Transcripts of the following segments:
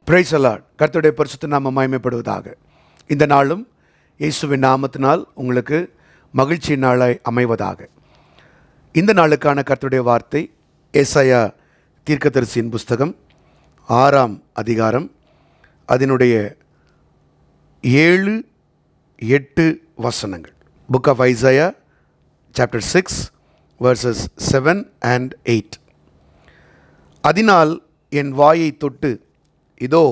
Praise the Lord. கர்த்தருடைய பரிசுத்த நாமம் மகிமைப்படுவதாக. இந்த நாளும் இயேசுவின் நாமத்தினால் உங்களுக்கு மகிழ்ச்சியின் நாளாய் அமைவதாக. இந்த நாளுக்கான கர்த்தருடைய வார்த்தை ஏசாயா தீர்க்கதரிசியின் புஸ்தகம் 6ஆம் அதிகாரம், அதனுடைய 7-8 வசனங்கள். Book of Isaiah chapter 6 verses 7 and 8. அதனால் என் வாயை தொட்டு, இதோ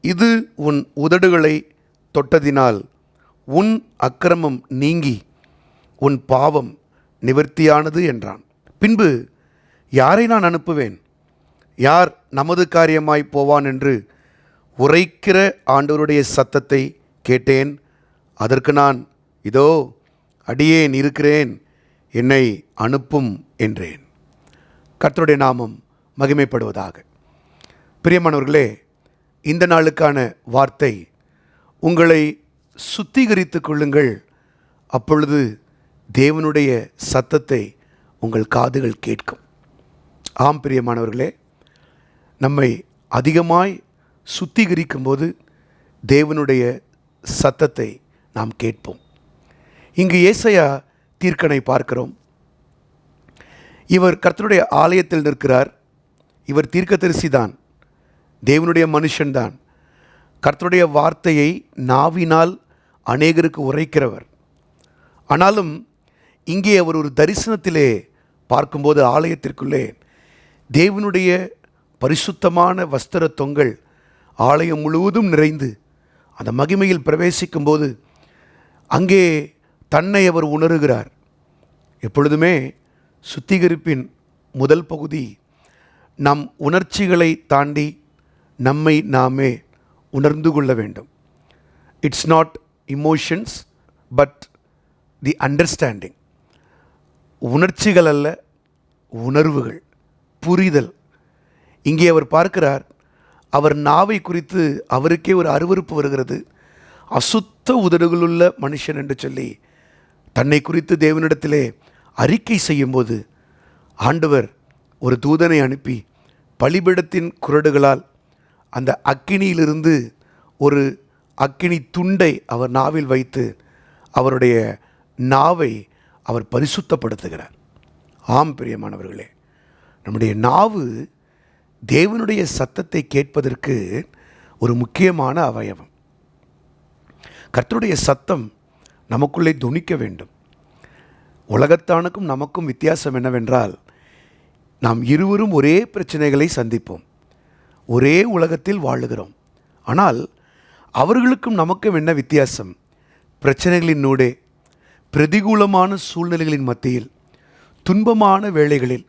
இது உன் உதடுகளை தொட்டதினால் உன் அக்கிரமம் நீங்கி உன் பாவம் நிவர்த்தியானது என்றான். பின்பு யாரை நான் அனுப்புவேன்? யார் நமது காரியமாய் போவான் என்று உரைக்கிற ஆண்டவருடைய சத்தத்தை கேட்டேன். அதற்கு நான், இதோ அடியேன் இருக்கிறேன், என்னை அனுப்பும் என்றேன். கர்த்தருடைய நாமம் மகிமைப்படுவதாக. பிரியமானவர்களே, இந்த நாளுக்கான வார்த்தை, உங்களை சுத்திகரித்து கொள்ளுங்கள், அப்பொழுது தேவனுடைய சத்தத்தை உங்கள் காதுகள் கேட்கும். ஆம் பிரியமானவர்களே, நம்மை அதிகமாய் சுத்திகரிக்கும் போது தேவனுடைய சத்தத்தை நாம் கேட்போம். இங்கு ஏசாயா தீர்க்கனை பார்க்கிறோம். இவர் கர்த்தருடைய ஆலயத்தில் நிற்கிறார். இவர் தீர்க்கதரிசி தான், தேவனுடைய மனுஷன்தான். கர்த்தருடைய வார்த்தையை நாவினால் அநேகருக்கு உரைக்கிறவர். ஆனாலும் இங்கே அவர் ஒரு தரிசனத்திலே பார்க்கும்போது ஆலயத்திற்குள்ளே தேவனுடைய பரிசுத்தமான வஸ்திர தொங்கல் ஆலயம் முழுவதும் நிறைந்து அந்த மகிமையில் பிரவேசிக்கும்போது அங்கே தன்னை அவர் உணருகிறார். எப்பொழுதுமே சுத்திகரிப்பின் முதல் பகுதி நம் உணர்ச்சிகளை தாண்டி நம்மை நாமே உணர்ந்து கொள்ள வேண்டும். It's not emotions but the understanding. உணர்ச்சிகள் அல்ல, உணர்வுகள், புரிதல். இங்கே அவர் பார்க்கிறார், அவர் நாவை குறித்து அவருக்கே ஒரு அருவருப்பு வருகிறது. அசுத்த உதடுகளுள்ள மனுஷன் என்று சொல்லி தன்னை குறித்து தேவனிடத்திலே அறிக்கை செய்யும்போது ஆண்டவர் ஒரு தூதனை அனுப்பி பலிபீடத்தின் குறடுகளால் அந்த அக்கினியிலிருந்து ஒரு அக்கினி துண்டை அவர் நாவில் வைத்து அவருடைய நாவை அவர் பரிசுத்தப்படுத்துகிறார். ஆம் பிரியமானவர்களே, நம்முடைய நாவு தேவனுடைய சத்தத்தை கேட்பதற்கு ஒரு முக்கியமான அவயவம். கர்த்தருடைய சத்தம் நமக்குள்ளே துணிக்க வேண்டும். உலகத்தானுக்கும் நமக்கும் வித்தியாசம் என்னவென்றால், நாம் இருவரும் ஒரே பிரச்சனைகளை சந்திப்போம், ஒரே உலகத்தில் வாழுகிறோம். ஆனால் அவர்களுக்கும் நமக்கும் என்ன வித்தியாசம்? பிரச்சனைகளினூடே, பிரதிகூலமான சூழ்நிலைகளின் மத்தியில், துன்பமான வேளைகளில்,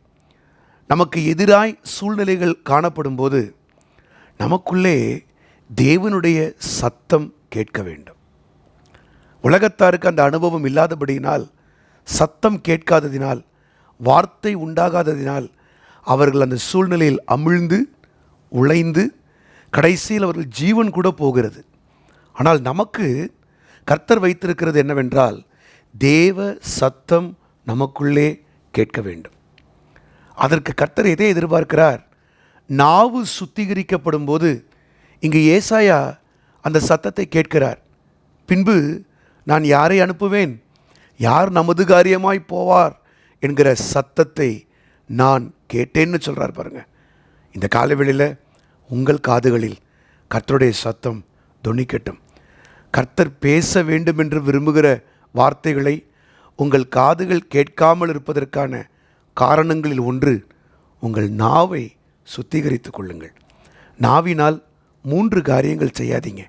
நமக்கு எதிராய் சூழ்நிலைகள் காணப்படும் போது நமக்குள்ளே தேவனுடைய சத்தம் கேட்க வேண்டும். உலகத்தாருக்கு அந்த அனுபவம் இல்லாதபடியினால், சத்தம் கேட்காததினால், வார்த்தை உண்டாகாததினால் அவர்கள் அந்த சூழ்நிலையில் அமிழ்ந்து உழைந்து கடைசியில் அவர்கள் ஜீவன் கூட போகிறது. ஆனால் நமக்கு கர்த்தர் வைத்திருக்கிறது என்னவென்றால், தேவ சத்தம் நமக்குள்ளே கேட்க வேண்டும். அதற்கு கர்த்தர் எதை எதிர்பார்க்கிறார்? நாவு சுத்திகரிக்கப்படும் போது இங்கு ஏசாயா அந்த சத்தத்தை கேட்கிறார். பின்பு நான் யாரை அனுப்புவேன்? யார் நமது காரியமாய் போவார் என்கிற சத்தத்தை நான் கேட்டேன்னு சொல்கிறார். பாருங்கள், இந்த காலவெளியில் உங்கள் காதுகளில் கர்த்தருடைய சத்தம் தொனிக்கட்டும். கர்த்தர் பேச வேண்டும் என்று விரும்புகிற வார்த்தைகளை உங்கள் காதுகள் கேட்காமல் இருப்பதற்கான காரணங்களில் ஒன்று, உங்கள் நாவை சுத்திகரித்து கொள்ளுங்கள். நாவினால் 3 காரியங்கள் செய்யாதீங்க.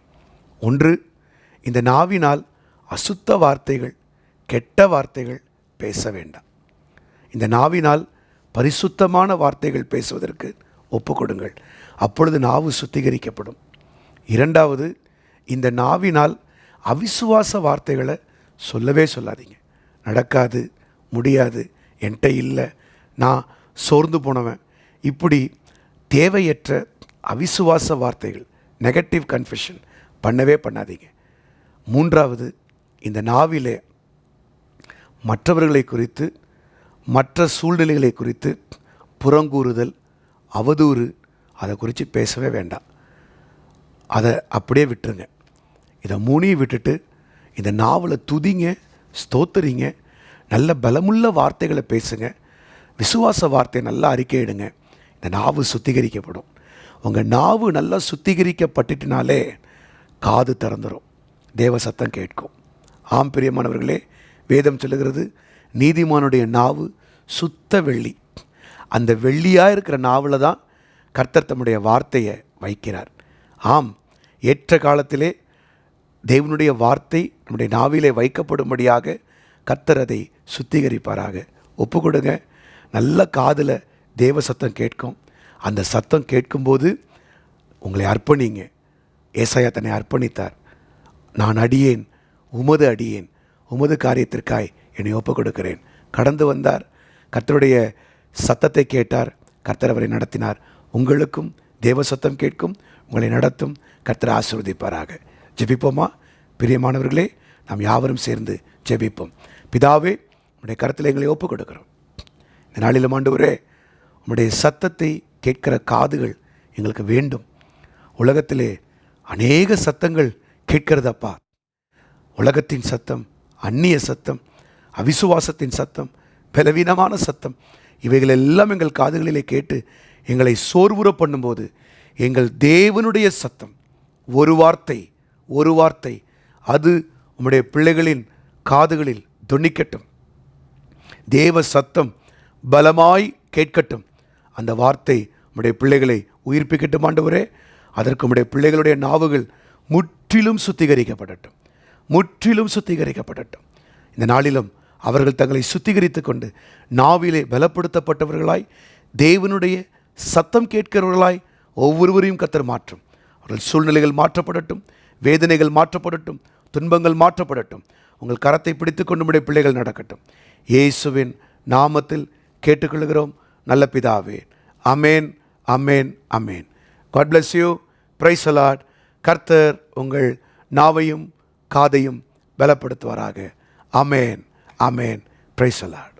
ஒன்று, இந்த நாவினால் அசுத்த வார்த்தைகள், கெட்ட வார்த்தைகள் பேச வேண்டாம். இந்த நாவினால் பரிசுத்தமான வார்த்தைகள் பேசுவதற்கு ஒப்புக்கொடுங்கள். அப்பொழுது நாவு சுத்திகரிக்கப்படும். இரண்டாவது, இந்த நாவினால் அவிசுவாச வார்த்தைகளை சொல்லவே சொல்லாதீங்க. நடக்காது, முடியாது, என்கிட்ட இல்லை, நான் சோர்ந்து போனவன், இப்படி தேவையற்ற அவிசுவாச வார்த்தைகள், நெகட்டிவ் கன்ஃபெஷன் பண்ணவே பண்ணாதீங்க. மூன்றாவது, இந்த நாவிலே மற்றவர்களை குறித்து, மற்ற சூழ்நிலைகளை குறித்து புறங்கூறுதல், அவதூறு, அதை குறித்து பேசவே வேண்டாம். அதை அப்படியே விட்டுருங்க. இதை மூணையும் விட்டுட்டு இந்த நாவில் துதிங்க, ஸ்தோத்தரிங்க, நல்ல பலமுள்ள வார்த்தைகளை பேசுங்க, விசுவாச வார்த்தை நல்லா அறிக்கையிடுங்க. இந்த நாவு சுத்திகரிக்கப்படும். உங்கள் நாவு நல்லா சுத்திகரிக்கப்பட்டுட்டினாலே காது திறந்துடும், தேவ சத்தம் கேட்கும். ஆம் பிரியமானவர்களே, வேதம் சொல்லுகிறது, நீதிமானுடைய நாவு சுத்த வெள்ளி. அந்த வெள்ளியாக இருக்கிற நாவில் தான் கர்த்தர் தம்முடைய வார்த்தையை வைக்கிறார். ஆம், ஏற்ற காலத்திலே தேவனுடைய வார்த்தை நம்முடைய நாவிலே வைக்கப்படும்படியாக கர்த்தர் அதை சுத்திகரிப்பாராக. ஒப்பு கொடுங்க. நல்ல காதில் தேவ சத்தம் கேட்கும். அந்த சத்தம் கேட்கும்போது உங்களை அர்ப்பணிங்க. ஏசாயா தன்னை அர்ப்பணித்தார். நான் அடியேன், உமது அடியேன், உமது காரியத்திற்காய் என்னை ஒப்பு கொடுக்கிறேன். கடந்து வந்தார், கர்த்தருடைய சத்தத்தை கேட்டார், கர்த்தர் அவரை நடத்தினார். உங்களுக்கும் தேவ சத்தம் கேட்கும், உங்களை நடத்தும். கர்த்தர் ஆசீர்வதிப்பாராக. ஜெபிப்போமா? பிரியமானவர்களே, நாம் யாவரும் சேர்ந்து ஜெபிப்போம். பிதாவே, உம்முடைய கருத்தில் எங்களை ஒப்பு கொடுக்கிறோம். இந்த நாளிலும் ஆண்டவரே, உம்முடைய சத்தத்தை கேட்கிற காதுகள் எங்களுக்கு வேண்டும். உலகத்திலே அநேக சத்தங்கள் கேட்கிறதப்பா. உலகத்தின் சத்தம், அந்நிய சத்தம், அவிசுவாசத்தின் சத்தம், பலவீனமான சத்தம், இவைகள் எல்லாம் எங்கள் காதுகளிலே கேட்டு எங்களை சோர்வுற பண்ணும்போது எங்கள் தேவனுடைய சத்தம் ஒரு வார்த்தை அது உம்முடைய பிள்ளைகளின் காதுகளில் தொனிக்கட்டும். தேவ சத்தம் பலமாய் கேட்கட்டும். அந்த வார்த்தை உம்முடைய பிள்ளைகளை உயிர்ப்பிக்கட்டும் ஆண்டவரே. அதற்கு உம்முடைய பிள்ளைகளுடைய நாவுகள் முற்றிலும் சுத்திகரிக்கப்படட்டும், முற்றிலும் சுத்திகரிக்கப்படட்டும். இந்த நாளிலும் அவர்கள் தங்களை சுத்திகரித்து கொண்டு நாவிலே பலப்படுத்தப்பட்டவர்களாய், தேவனுடைய சத்தம் கேட்கிறவர்களாய் ஒவ்வொருவரையும் கர்த்தர் மாற்றும். அவர்கள் சூழ்நிலைகள் மாற்றப்படட்டும், வேதனைகள் மாற்றப்படட்டும், துன்பங்கள் மாற்றப்படட்டும். உங்கள் கரத்தை பிடித்து கொண்டு நம்முடைய பிள்ளைகள் நடக்கட்டும். இயேசுவின் நாமத்தில் கேட்டுக்கொள்கிறோம் நல்ல பிதாவே. அமேன், அமேன், அமேன். God bless you. Praise the Lord. கர்த்தர் உங்கள் நாவையும் காதையும் பலப்படுத்துவாராக. அமேன், அமேன். Praise the Lord.